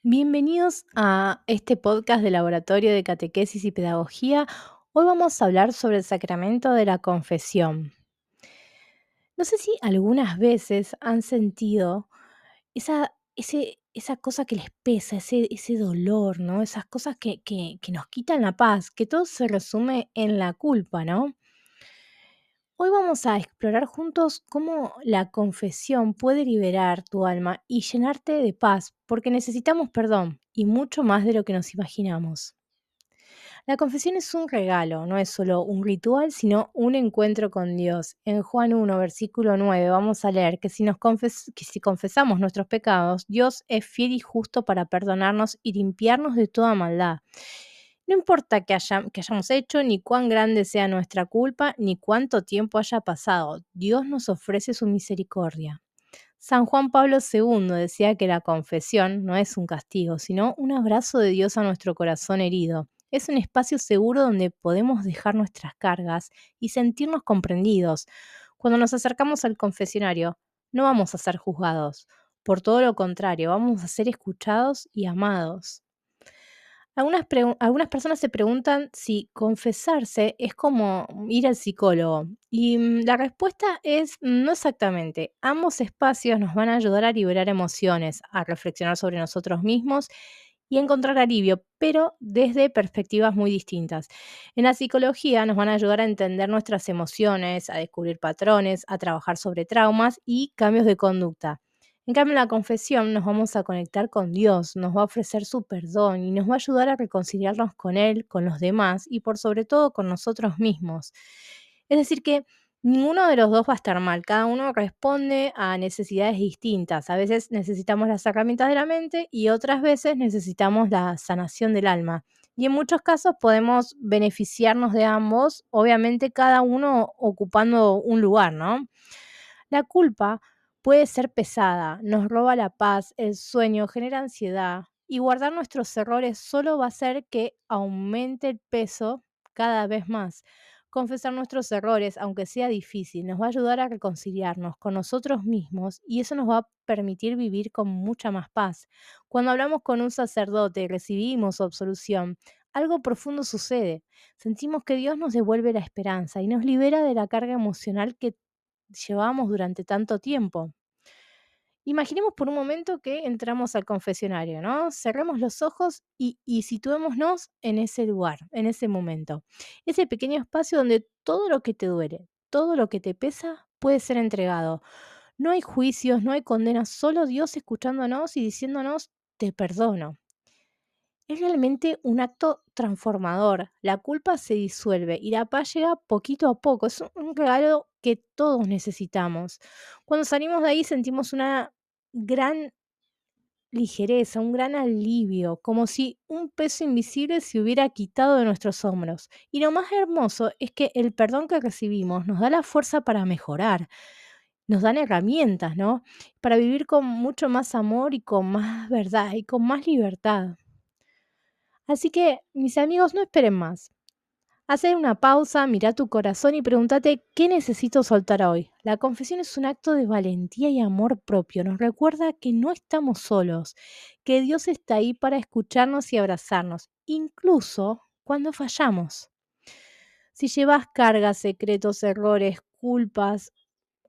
Bienvenidos a este podcast de Laboratorio de Catequesis y Pedagogía. Hoy vamos a hablar sobre el sacramento de la confesión. No sé si algunas veces han sentido esa cosa que les pesa, ese dolor, ¿no? Esas cosas que nos quitan la paz, que todo se resume en la culpa, ¿no? Hoy vamos a explorar juntos cómo la confesión puede liberar tu alma y llenarte de paz, porque necesitamos perdón y mucho más de lo que nos imaginamos. La confesión es un regalo, no es solo un ritual, sino un encuentro con Dios. En Juan 1, versículo 9, vamos a leer que si confesamos nuestros pecados, Dios es fiel y justo para perdonarnos y limpiarnos de toda maldad. No importa que hayamos hecho, ni cuán grande sea nuestra culpa, ni cuánto tiempo haya pasado, Dios nos ofrece su misericordia. San Juan Pablo II decía que la confesión no es un castigo, sino un abrazo de Dios a nuestro corazón herido. Es un espacio seguro donde podemos dejar nuestras cargas y sentirnos comprendidos. Cuando nos acercamos al confesionario, no vamos a ser juzgados. Por todo lo contrario, vamos a ser escuchados y amados. Algunas personas se preguntan si confesarse es como ir al psicólogo. Y la respuesta es no exactamente. Ambos espacios nos van a ayudar a liberar emociones, a reflexionar sobre nosotros mismos y encontrar alivio, pero desde perspectivas muy distintas. En la psicología nos van a ayudar a entender nuestras emociones, a descubrir patrones, a trabajar sobre traumas y cambios de conducta. En cambio, en la confesión nos vamos a conectar con Dios, nos va a ofrecer su perdón y nos va a ayudar a reconciliarnos con Él, con los demás y por sobre todo con nosotros mismos. Es decir, que ninguno de los dos va a estar mal, cada uno responde a necesidades distintas. A veces necesitamos las herramientas de la mente y otras veces necesitamos la sanación del alma. Y en muchos casos podemos beneficiarnos de ambos, obviamente cada uno ocupando un lugar, ¿no? La culpa puede ser pesada, nos roba la paz, el sueño, genera ansiedad y guardar nuestros errores solo va a hacer que aumente el peso cada vez más. Confesar nuestros errores, aunque sea difícil, nos va a ayudar a reconciliarnos con nosotros mismos y eso nos va a permitir vivir con mucha más paz. Cuando hablamos con un sacerdote y recibimos su absolución, algo profundo sucede. Sentimos que Dios nos devuelve la esperanza y nos libera de la carga emocional que llevamos durante tanto tiempo. Imaginemos por un momento que entramos al confesionario, ¿no? Cerremos los ojos y situémonos en ese lugar, en ese momento. Ese pequeño espacio donde todo lo que te duele, todo lo que te pesa puede ser entregado. No hay juicios, no hay condenas, solo Dios escuchándonos y diciéndonos, te perdono. Es realmente un acto transformador. La culpa se disuelve y la paz llega poquito a poco. Es un regalo que todos necesitamos. Cuando salimos de ahí sentimos una gran ligereza, un gran alivio, como si un peso invisible se hubiera quitado de nuestros hombros. Y lo más hermoso es que el perdón que recibimos nos da la fuerza para mejorar, nos dan herramientas, ¿no? Para vivir con mucho más amor y con más verdad y con más libertad. Así que, mis amigos, no esperen más. Hacer una pausa, mira tu corazón y pregúntate qué necesito soltar hoy. La confesión es un acto de valentía y amor propio. Nos recuerda que no estamos solos, que Dios está ahí para escucharnos y abrazarnos, incluso cuando fallamos. Si llevas cargas, secretos, errores, culpas,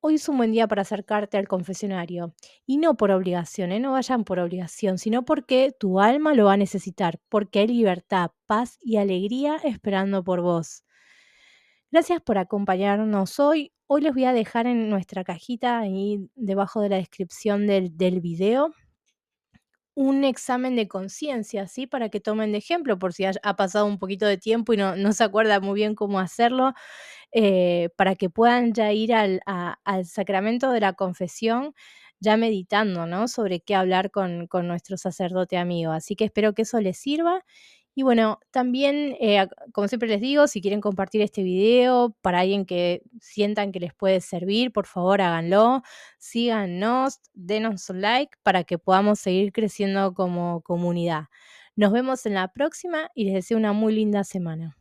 hoy es un buen día para acercarte al confesionario. Y no por obligación, ¿eh? No vayan por obligación, sino porque tu alma lo va a necesitar, porque hay libertad, paz y alegría esperando por vos. Gracias por acompañarnos hoy. Hoy les voy a dejar en nuestra cajita, ahí debajo de la descripción del video, un examen de conciencia, ¿sí? Para que tomen de ejemplo, por si ha pasado un poquito de tiempo y no se acuerda muy bien cómo hacerlo, para que puedan ya ir al sacramento de la confesión ya meditando, ¿no? Sobre qué hablar con nuestro sacerdote amigo. Así que espero que eso les sirva. Y bueno, también, como siempre les digo, si quieren compartir este video para alguien que sientan que les puede servir, por favor háganlo. Síganos, denos un like para que podamos seguir creciendo como comunidad. Nos vemos en la próxima y les deseo una muy linda semana.